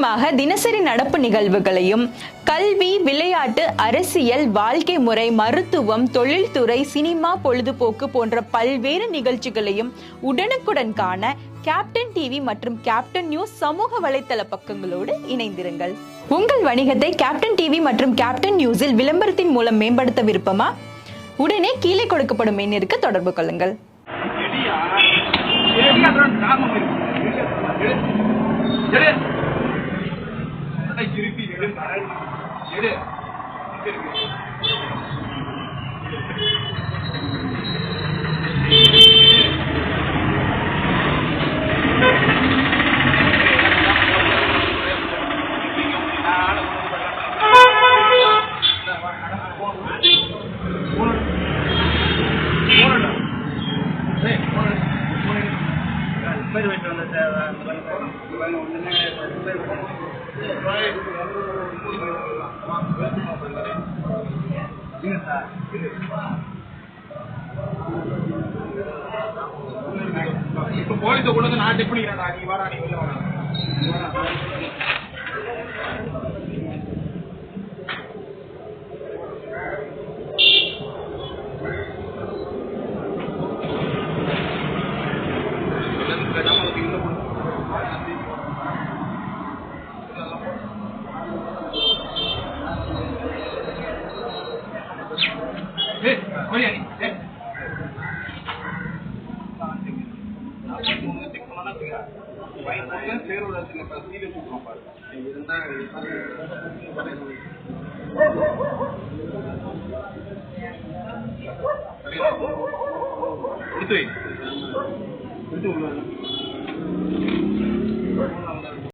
முக்கியமாக தினசரி நடப்பு நிகழ்வுகளையும் கல்வி, விளையாட்டு, அரசியல், வாழ்க்கை முறை, மருத்துவம், தொழில்துறை, சினிமா, பொழுதுபோக்கு போன்ற பல்வேறு நிகழ்ச்சிகளையும் உடனுக்குடன் காண கேப்டன் டிவி மற்றும் கேப்டன் நியூஸ் சமூக வலைத்தள பக்கங்களோடு இணைந்திருங்கள். உங்கள் வணிகத்தை கேப்டன் டிவி மற்றும் கேப்டன் நியூஸில் விளம்பரத்தின் மூலம் மேம்படுத்த விருப்பமா? உடனே கீழே கொடுக்கப்படும் எண்ணிற்கு தொடர்பு கொள்ளுங்கள். இப்ப போலீஸ கொண்டு வந்து நான் செக் பண்ணிக்கிறேன்டா. நீ வாடா, நீ உள்ள வாடா. எடுத்து வை.